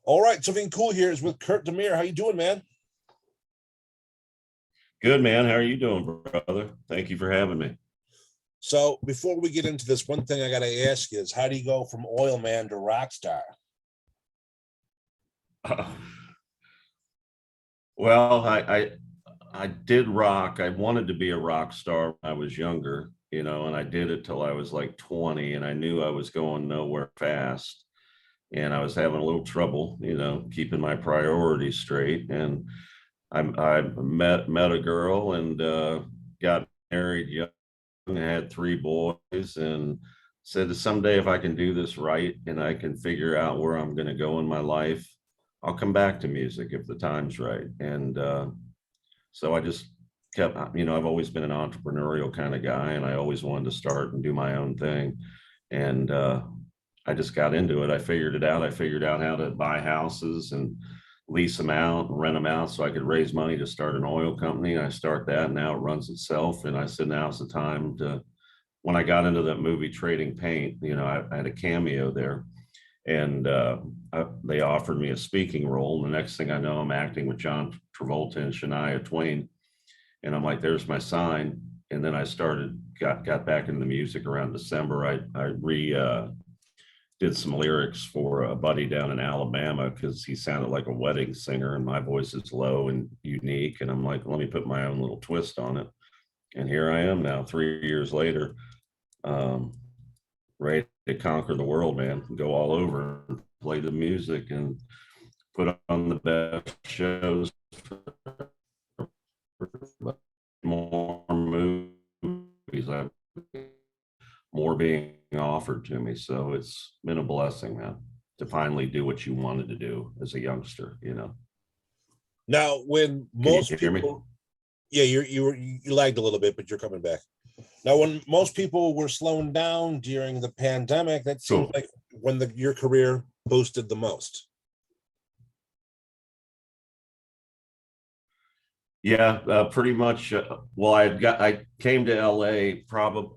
All right, something cool here is with Kurt Deimer. How you doing, man? Good, man. How are you doing, brother? Thank you for having me. So before we get into this, one thing I got to ask you is, how do you go from oil man to rock star? Uh, well, I did rock. I wanted to be a rock star when I was younger, and I did it till I was like 20, and I knew I was going nowhere fast, and I was having a little trouble, keeping my priorities straight. And I met a girl and got married young. I had three boys and said that someday if I can do this right and I can figure out where I'm going to go in my life, I'll come back to music if the time's right. And so I just kept, I've always been an entrepreneurial kind of guy, and I always wanted to start and do my own thing. And I just got into it. I figured it out. I figured out how to buy houses and lease them out and rent them out so I could raise money to start an oil company. I start that, and now it runs itself. And I said, now's the time to, when I got into that movie Trading Paint, I had a cameo there, and they offered me a speaking role. And the next thing I know, I'm acting with John Travolta and Shania Twain. And I'm like, there's my sign. And then I got back into the music around December. I did some lyrics for a buddy down in Alabama because he sounded like a wedding singer and my voice is low and unique. And I'm like, let me put my own little twist on it. And here I am now, 3 years later, ready to conquer the world, man, go all over and play the music and put on the best shows, more movies. More being offered to me. So it's been a blessing, man, to finally do what you wanted to do as a youngster, Now, when most hear me? people, yeah, you lagged a little bit, but you're coming back. Now, when most people were slowing down during the pandemic, that seems Cool. like when your career boosted the most. Yeah, pretty much. Well, I came to LA probably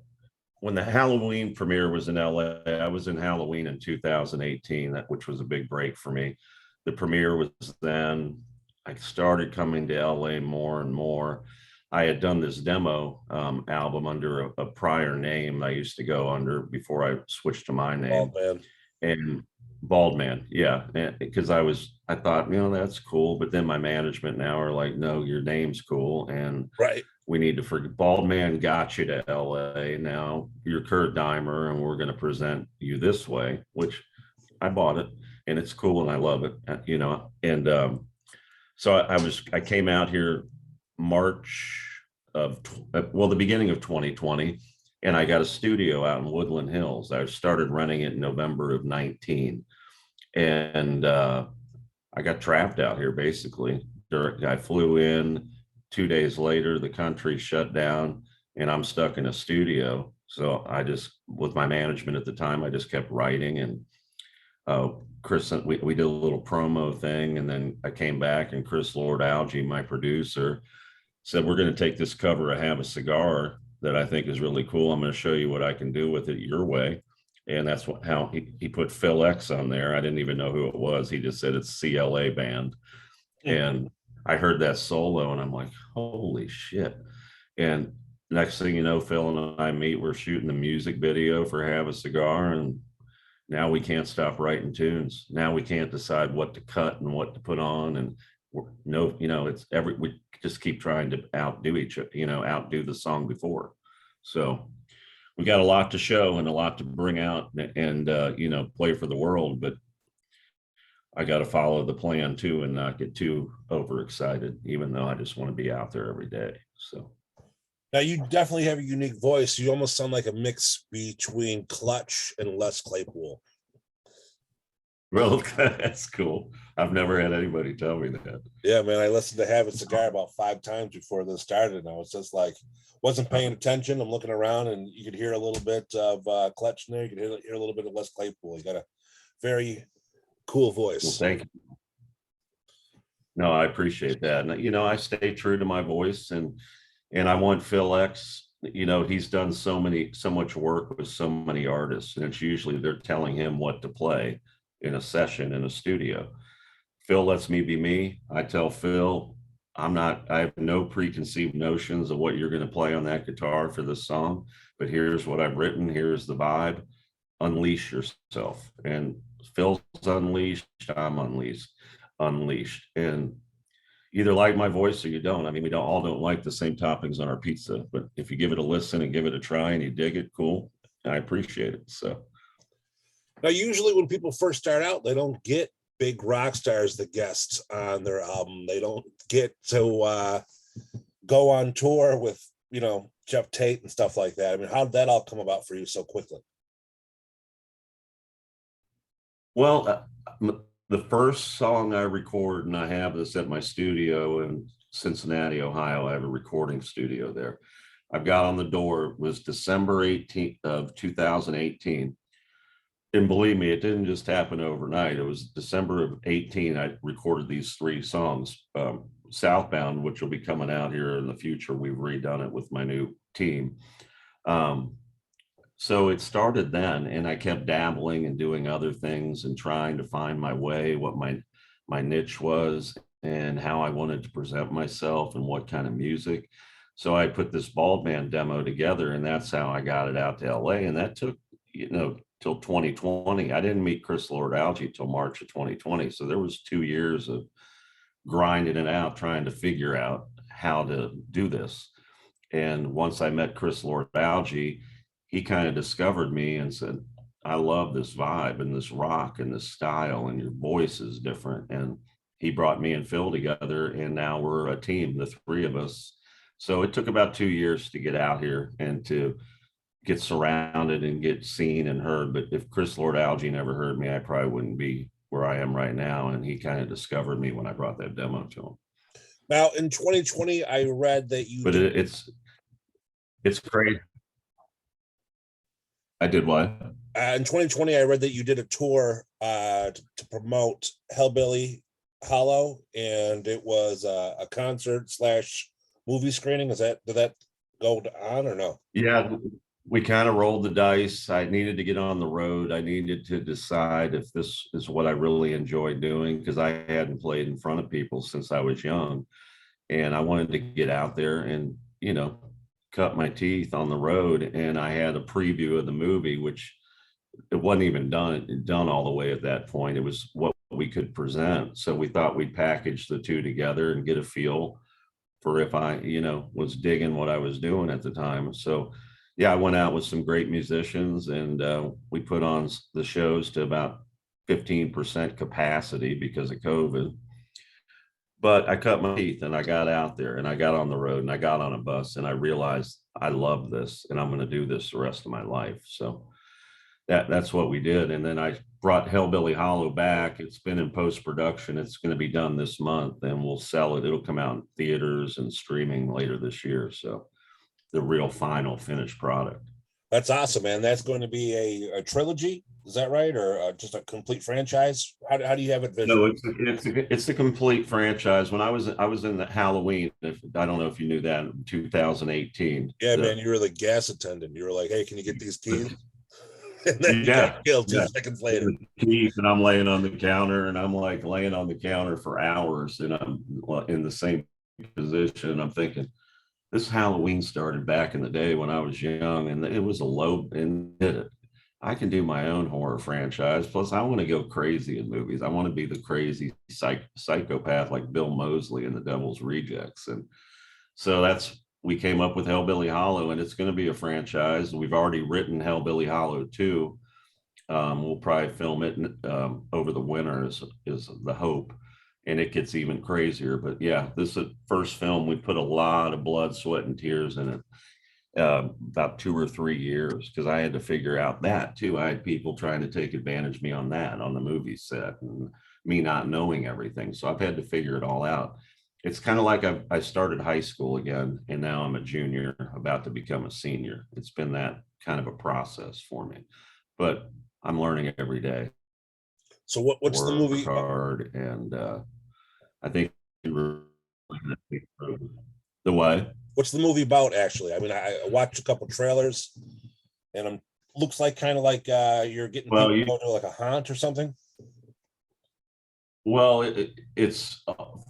when the Halloween premiere was in LA. I was in Halloween in 2018, which was a big break for me. The premiere was then. I started coming to LA more and more. I had done this demo album under a prior name I used to go under before I switched to my name. Oh man. And Bald Man, yeah, because I thought, that's cool, but then my management now are like, no, your name's cool, and Right. we need to forget. Bald Man got you to LA. Now you're Kurt Deimer, and we're going to present you this way, which I bought it, and it's cool, and I love it, And so I came out here March of the beginning of 2020, and I got a studio out in Woodland Hills. I started renting it in November of 19, and I got trapped out here basically. I flew in. 2 days later, the country shut down, and I'm stuck in a studio. So I just, with my management at the time, I just kept writing. And Chris, we did a little promo thing, and then I came back, and Chris Lord Alge, my producer, said, we're going to take this cover of Have a Cigar that I think is really cool. I'm going to show you what I can do with it your way. And that's how he put Phil X on there. I didn't even know who it was. He just said it's CLA band. And I heard that solo, and I'm like, holy shit. And next thing you know, Phil and I meet, we're shooting the music video for Have a Cigar, and now we can't stop writing tunes. Now we can't decide what to cut and what to put on. And we just keep trying to outdo outdo the song before. So we got a lot to show and a lot to bring out and play for the world, but I got to follow the plan too and not get too overexcited, even though I just want to be out there every day. So now you definitely have a unique voice. You almost sound like a mix between Clutch and Les Claypool. Well, that's cool. I've never had anybody tell me that. Yeah, man. I listened to Have a Cigar about 5 times before this started, and I was just like, wasn't paying attention. I'm looking around, and you could hear a little bit of Clutch in there. You could hear a little bit of Les Claypool. You got a very cool voice. Well, thank you. No, I appreciate that. And, I stay true to my voice, and I want Phil X, he's done so much work with so many artists, and it's usually they're telling him what to play in a session in a studio. Phil lets me be me. I tell Phil, I have no preconceived notions of what you're going to play on that guitar for this song, but here's what I've written. Here's the vibe. Unleash yourself. And Phil's unleashed, I'm unleashed. And either like my voice or you don't. I mean, we don't like the same toppings on our pizza, but if you give it a listen and give it a try and you dig it, cool. I appreciate it. So now, usually when people first start out, they don't get big rock stars, the guests on their album. They don't get to go on tour with, Jeff Tate and stuff like that. I mean, how did that all come about for you so quickly? well, the first song I record, and I have this at my studio in Cincinnati, Ohio. I have a recording studio there. I've got on the door, was December 18th of 2018. And believe me, it didn't just happen overnight. It was December of 18. I recorded these 3 songs. Southbound, which will be coming out here in the future. We've redone it with my new team. So it started then, and I kept dabbling and doing other things and trying to find my way, what my niche was, and how I wanted to present myself and what kind of music. So I put this bald man demo together, and that's how I got it out to LA. And that took, till 2020. I didn't meet Chris Lord-Alge till March of 2020. So there was 2 years of grinding it out, trying to figure out how to do this. And once I met Chris Lord-Alge, he kind of discovered me and said, I love this vibe and this rock and this style, and your voice is different. And he brought me and Phil together, and now we're a team, the 3 of us. So it took about 2 years to get out here and to get surrounded and get seen and heard. But if Chris Lord-Alge never heard me, I probably wouldn't be where I am right now. And he kind of discovered me when I brought that demo to him. Now, in 2020, I read that you But it's crazy. I did what? In 2020, I read that you did a tour to promote Hellbilly Hollow, and it was a concert / movie screening. Did that go on or no? Yeah, we kind of rolled the dice. I needed to get on the road. I needed to decide if this is what I really enjoy doing, because I hadn't played in front of people since I was young. And I wanted to get out there and, cut my teeth on the road. And I had a preview of the movie, which it wasn't even done all the way at that point. It was what we could present. So we thought we'd package the 2 together and get a feel for if I, was digging what I was doing at the time. So yeah, I went out with some great musicians, and we put on the shows to about 15% capacity because of COVID. But I cut my teeth and I got out there and I got on the road and I got on a bus, and I realized I love this and I'm going to do this the rest of my life. So that's what we did. And then I brought Hellbilly Hollow back. It's been in post-production. It's going to be done this month, and we'll sell it. It'll come out in theaters and streaming later this year. So the real final finished product. That's awesome, man. That's going to be a trilogy. Is that right? Or just a complete franchise? How do you have it No, visually? it's a complete franchise. When I was in the Halloween, I don't know if you knew that, in 2018. Yeah, man, you were the gas attendant. You were like, hey, can you get these keys? And then you Yeah, got killed 2 yeah. seconds later. Keys, and I'm laying on the counter, and I'm like laying on the counter for hours, and I'm in the same position. I'm thinking, this Halloween started back in the day when I was young, and it was a low, and I can do my own horror franchise. Plus, I want to go crazy in movies. I want to be the crazy psychopath like Bill Moseley in The Devil's Rejects. And so we came up with Hellbilly Hollow, and it's going to be a franchise. We've already written Hellbilly Hollow 2. We'll probably film it over the winter is the hope. And it gets even crazier. But yeah, this is the first film. We put a lot of blood, sweat, and tears in it. About 2 or 3 years, because I had to figure out that too. I had people trying to take advantage of me on the movie set, and me not knowing everything. So I've had to figure it all out. It's kind of like I started high school again, and now I'm a junior about to become a senior. It's been that kind of a process for me, but I'm learning every day. So what's the movie? Hard, and I think the what? What's the movie about, actually? I mean, I watched a couple trailers, and looks like kind of like you're getting people to go to like a haunt or something. Well, it's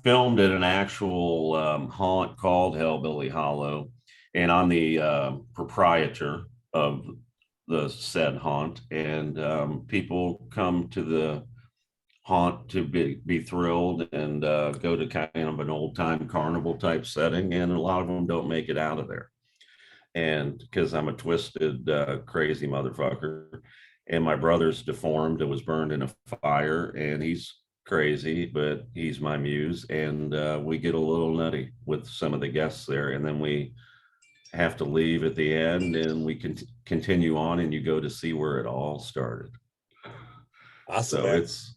filmed at an actual haunt called Hellbilly Hollow, and I'm the proprietor of the said haunt, and people come to the haunt to be thrilled and go to kind of an old time carnival type setting, and a lot of them don't make it out of there. And because I'm a twisted, crazy motherfucker, and my brother's deformed and was burned in a fire, and he's crazy, but he's my muse, and we get a little nutty with some of the guests there, and then we have to leave at the end, and we can continue on, and you go to see where it all started. Awesome, So man. it's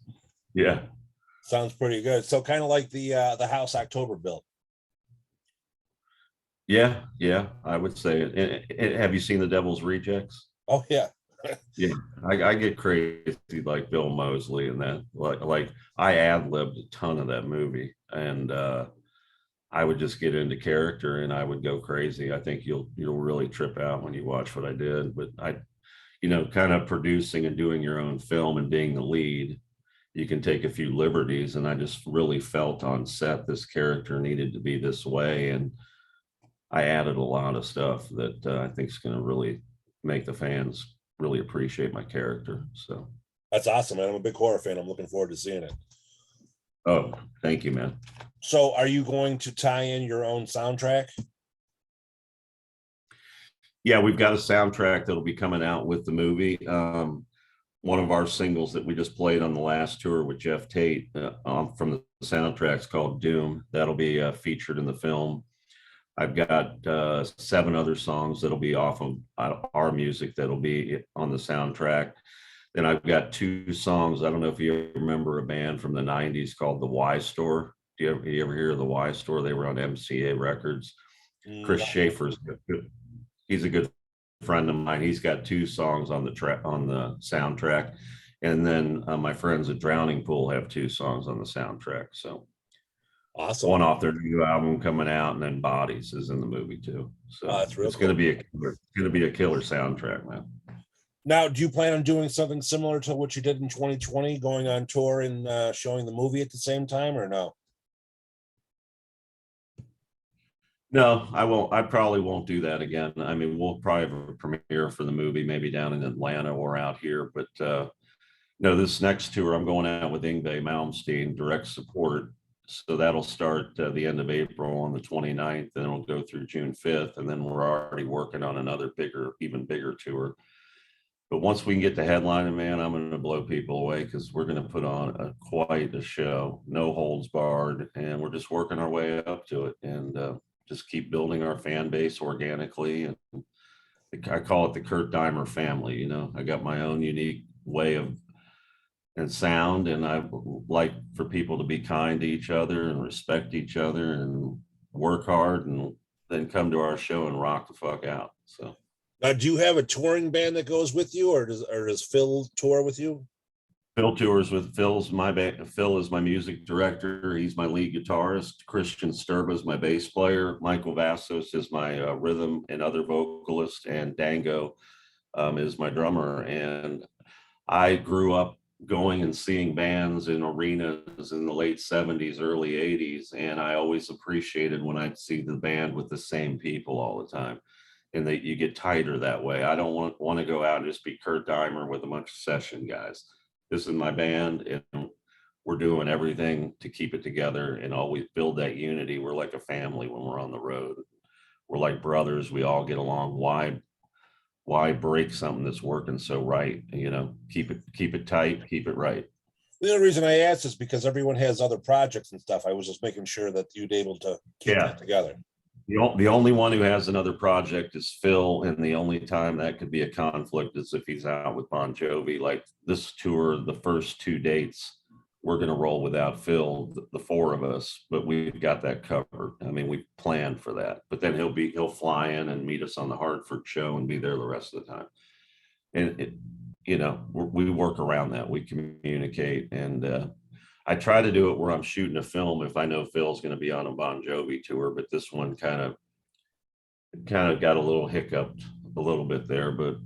yeah. Sounds pretty good. So kind of like the house October built. Yeah, I would say it. Have you seen The Devil's Rejects? Oh yeah. Yeah, I get crazy like Bill Moseley and that. Like I ad-libbed a ton of that movie, and I would just get into character and I would go crazy. I think you'll really trip out when you watch what I did. But kind of producing and doing your own film and being the lead, you can take a few liberties. And I just really felt on set this character needed to be this way, and I added a lot of stuff that I think is going to really make the fans really appreciate my character. So That's awesome, man. I'm a big horror fan. I'm looking forward to seeing it. oh, thank you, man. So are you going to tie in your own soundtrack? Yeah, we've got a soundtrack that'll be coming out with the movie. One of our singles that we just played on the last tour with Jeff Tate from the soundtrack's called Doom. That'll be featured in the film. I've got 7 other songs that'll be off of our music that'll be on the soundtrack. Then I've got 2 songs. I don't know if you remember a band from the 90s called The Y Store. Do you ever hear of The Y Store? They were on MCA Records. Chris Schaefer's good. He's a good friend of mine. He's got 2 songs on the soundtrack. And then my friends at Drowning Pool have 2 songs on the soundtrack. So awesome. One off their new album coming out, and then Bodies is in the movie too. So that's real it's cool. Gonna be a killer soundtrack, man. Now, do you plan on doing something similar to what you did in 2020, going on tour and showing the movie at the same time, or no? No, I won't. I probably won't do that again. I mean, we'll probably have a premiere for the movie, maybe down in Atlanta or out here. But no, this next tour, I'm going out with Yngwie Malmsteen, direct support. So that'll start the end of April on the 29th, and it'll go through June 5th. And then we're already working on another even bigger tour. But once we can get to headlining, man, I'm going to blow people away, because we're going to put on quite a show, no holds barred, and we're just working our way up to it, and just keep building our fan base organically. And I call it the Kurt Deimer family. I got my own unique way of and sound, and I like for people to be kind to each other and respect each other and work hard, and then come to our show and rock the fuck out. So Now, do you have a touring band that goes with you, or does Phil tour with you? Phil tours with Phil's my band. Phil is my music director. He's my lead guitarist. Christian Sturba is my bass player. Michael Vassos is my rhythm and other vocalist, and Dango is my drummer. And I grew up going and seeing bands in arenas in the late 70s, early 80s, and I always appreciated when I'd see the band with the same people all the time, and that you get tighter that way. I don't want to go out and just be Kurt Deimer with a bunch of session guys. This is my band, and we're doing everything to keep it together and always build that unity. We're like a family when we're on the road. We're like brothers. We all get along. Why break something that's working so right? Keep it tight, keep it right. The only reason I asked is because everyone has other projects and stuff. I was just making sure that you'd able to keep that together. The only one who has another project is Phil, and the only time that could be a conflict is if he's out with Bon Jovi. Like this tour, the first 2 dates, we're going to roll without Phil, the 4 of us, but we've got that covered. I mean, we planned for that, but then he'll fly in and meet us on the Hartford show and be there the rest of the time. And we work around that. We communicate, and I try to do it where I'm shooting a film if I know Phil's going to be on a Bon Jovi tour, but this one kind of got a little hiccuped a little bit there, but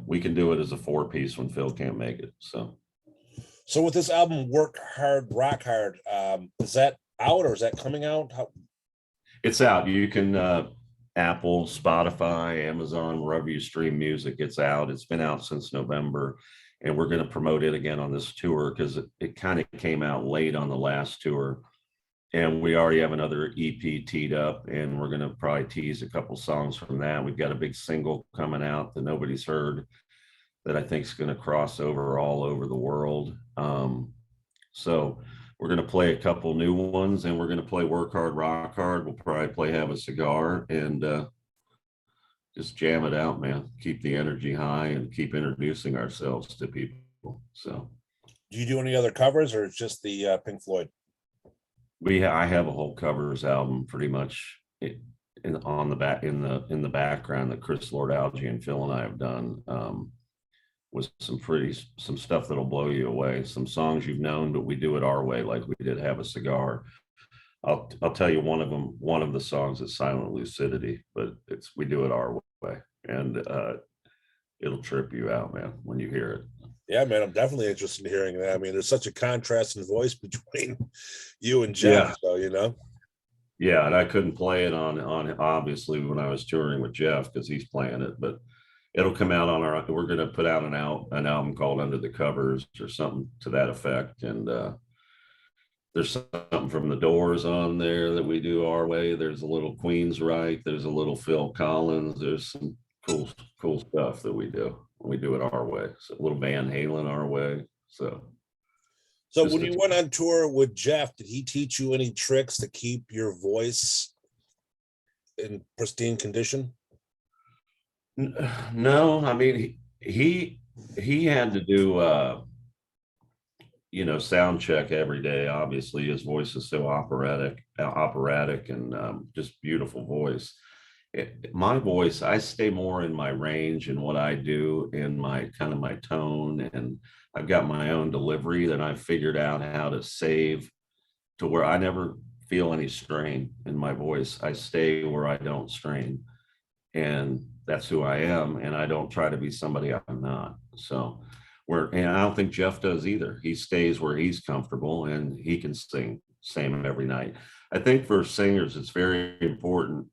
we can do it as a 4-piece when Phil can't make it. So So with this album, Work Hard, Rock Hard, is that out or is that coming out? It's out. You can Apple, Spotify, Amazon, wherever you stream music, it's out. It's been out since November. And we're going to promote it again on this tour because it kind of came out late on the last tour. And we already have another EP teed up, and we're going to probably tease a couple songs from that. We've got a big single coming out that nobody's heard that I think is going to cross over all over the world. So we're going to play a couple new ones, and we're going to play Work Hard, Rock Hard. We'll probably play Have a Cigar and just jam it out, man. Keep the energy high and keep introducing ourselves to people. So Do you do any other covers or it's just the Pink Floyd? I have a whole covers album pretty much on the back in the background that Chris Lord-Alge and Phil and I have done. With some stuff that'll blow you away. Some songs you've known, but we do it our way, like we did Have a Cigar. I'll tell you one of the songs is Silent Lucidity, but we do it our way, and it'll trip you out, man, when you hear it. Yeah, man, I'm definitely interested in hearing that. I mean, there's such a contrast in voice between you and Jeff, Yeah. so you know. Yeah, and I couldn't play it on obviously when I was touring with Jeff because he's playing it, but it'll come out on we're going to put out an album called Under the Covers or something to that effect. And there's something from the Doors on there that we do our way. There's a little Queensryche. There's a little Phil Collins. There's some cool stuff that we do. We do it our way. So a little Van Halen our way. So when you went on tour with Jeff, did he teach you any tricks to keep your voice in pristine condition? No, I mean he had to do sound check every day. Obviously, his voice is so operatic and just beautiful voice. My voice, I stay more in my range and what I do in my kind of my tone, and I've got my own delivery that I've figured out how to save to where I never feel any strain in my voice. I stay where I don't strain, and that's who I am, and I don't try to be somebody I'm not. So and I don't think Jeff does either. He stays where he's comfortable, and he can sing same every night. I think for singers, it's very important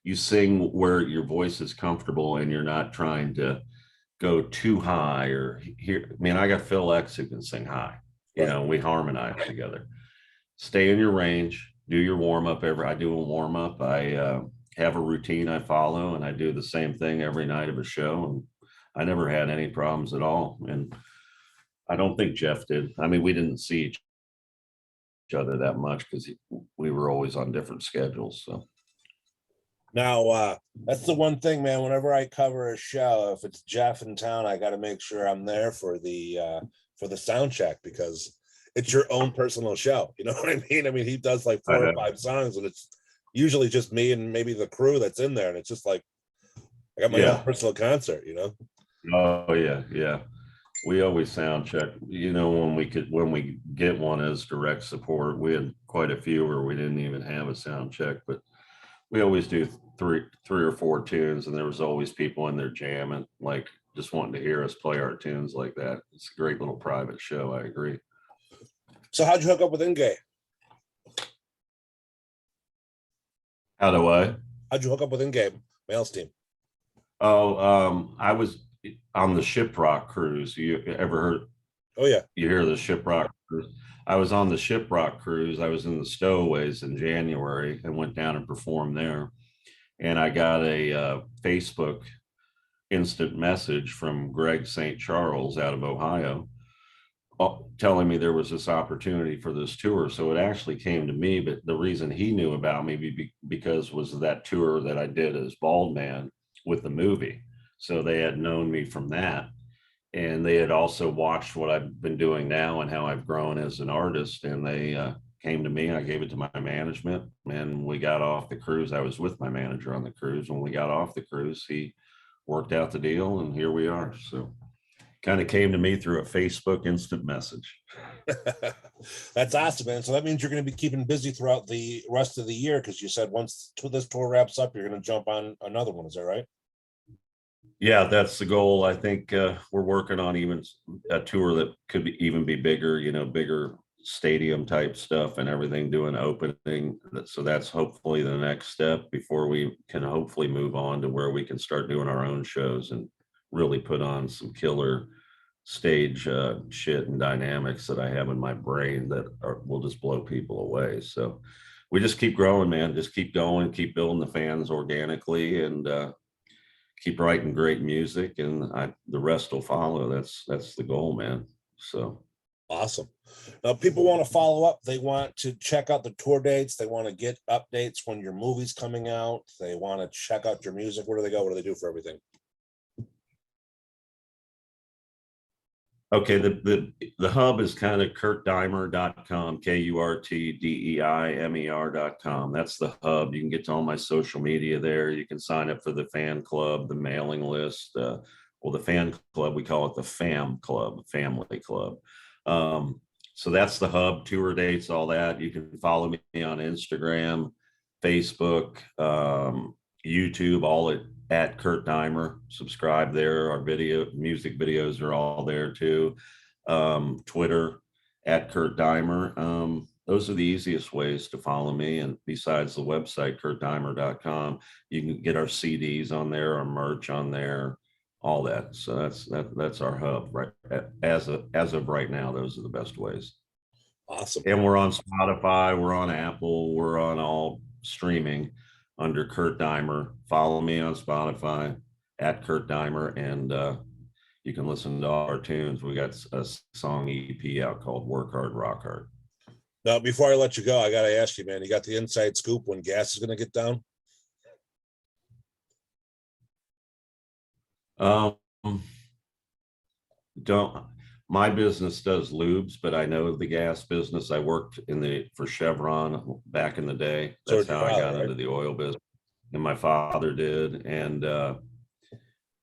you sing where your voice is comfortable and you're not trying to go too high or here. I mean, I got Phil X who can sing high. We harmonize together. Stay in your range. Do your warm up. I do a warm up. I have a routine I follow, and I do the same thing every night of a show. And I never had any problems at all. And I don't think Jeff did. I mean, we didn't see each other that much because we were always on different schedules. So now that's the one thing, man. Whenever I cover a show, if it's Jeff in town, I got to make sure I'm there for the sound check because it's your own personal show. You know what I mean? I mean, he does like 4 or 5 songs, and it's usually just me and maybe the crew that's in there, and it's just like I got my own personal concert. Oh yeah. We always sound check. When we get one as direct support, we had quite a few where we didn't even have a sound check, but we always do three or 4 tunes, and there was always people in there jamming, like just wanting to hear us play our tunes like that. It's a great little private show. I agree. So how'd you hook up with InGame? How'd you hook up with Yngwie Malmsteen? Oh, I was on the Shiprock cruise. You ever heard? Oh yeah. You hear the Shiprock cruise? I was on the Shiprock cruise. I was in the Stowaways in January and went down and performed there. And I got a Facebook instant message from Greg St. Charles out of Ohio telling me there was this opportunity for this tour. So it actually came to me, but the reason he knew about me because was that tour that I did as Bald Man with the movie. So they had known me from that. And they had also watched what I've been doing now and how I've grown as an artist. And they came to me, I gave it to my management, and we got off the cruise. I was with my manager on the cruise. When we got off the cruise, he worked out the deal, and here we are. So kind of came to me through a Facebook instant message. That's awesome, man. So that means you're going to be keeping busy throughout the rest of the year, because you said once this tour wraps up, you're going to jump on another one. Is that right? Yeah, that's the goal. I think we're working on even a tour that could even be bigger, bigger stadium type stuff and everything, doing opening. So that's hopefully the next step before we can hopefully move on to where we can start doing our own shows and really put on some killer stage shit and dynamics that I have in my brain that will just blow people away. So we just keep growing, man. Just keep going, keep building the fans organically, and keep writing great music, and the rest will follow. That's the goal, man. So Awesome. Now, people want to follow up. They want to check out the tour dates. They want to get updates when your movie's coming out. They want to check out your music. Where do they go? What do they do for everything? okay, the hub is kind of kurtdeimer.com, KURTDEIMER.com. That's the hub. You can get to all my social media there. You can sign up for the fan club, the mailing list. Well, the fan club, we call it the fam club, family club. So that's the hub, tour dates, all that. You can follow me on Instagram, Facebook, YouTube, all at Kurt Deimer. Subscribe there. Our music videos are all there too. Twitter at Kurt Deimer. Those are the easiest ways to follow me. And besides the website, kurtdeimer.com, you can get our CDs on there, our merch on there, all that. So that's our hub, right? As of right now, those are the best ways. Awesome. And we're on Spotify, we're on Apple, we're on all streaming under Kurt Deimer. Follow me on Spotify at Kurt Deimer, and you can listen to all our tunes. We got a song EP out called Work Hard, Rock Hard. Now, before I let you go, I got to ask you, man, you got the inside scoop when gas is going to get down? Don't My business does lubes, but I know the gas business. I worked for Chevron back in the day. That's how I got into the oil business, and my father did. And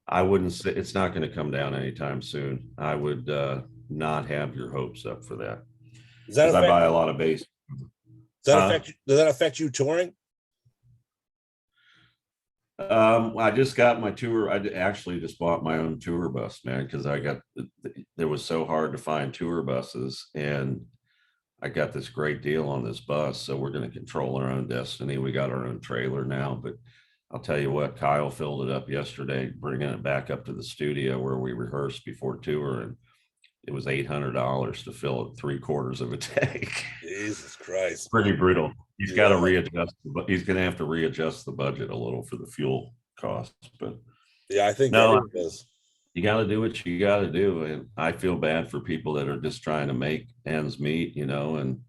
I wouldn't say it's not going to come down anytime soon. I would not have your hopes up for that. Because I buy a lot of base. Does that affect you touring? I just got my tour. I actually just bought my own tour bus, man, because it was so hard to find tour buses, and I got this great deal on this bus. So we're going to control our own destiny. We got our own trailer now, but I'll tell you what, Kyle filled it up yesterday, bringing it back up to the studio where we rehearsed before tour, and it was $800 to fill it 3/4 of a tank. Jesus Christ. Pretty brutal. He's got to readjust, but he's going to have to readjust the budget a little for the fuel costs. But yeah, I think no, does. You got to do what you got to do. And I feel bad for people that are just trying to make ends meet, and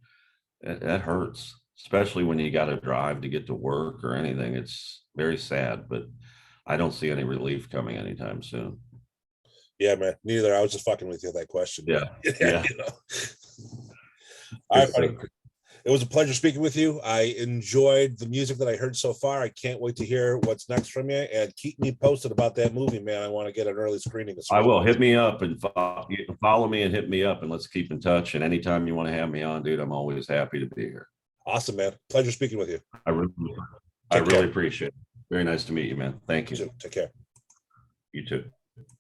that hurts, especially when you got to drive to get to work or anything. It's very sad, but I don't see any relief coming anytime soon. Yeah, man. Neither. I was just fucking with you that question. Yeah. Yeah. All right, buddy. It was a pleasure speaking with you. I enjoyed the music that I heard so far. I can't wait to hear what's next from you, and keep me posted about that movie, man. I want to get an early screening. I will. Hit me up and follow me and hit me up, and let's keep in touch. And anytime you want to have me on, dude, I'm always happy to be here. Awesome, man. Pleasure speaking with you. I really appreciate it. Very nice to meet you, man. Thank you. Take care. You too.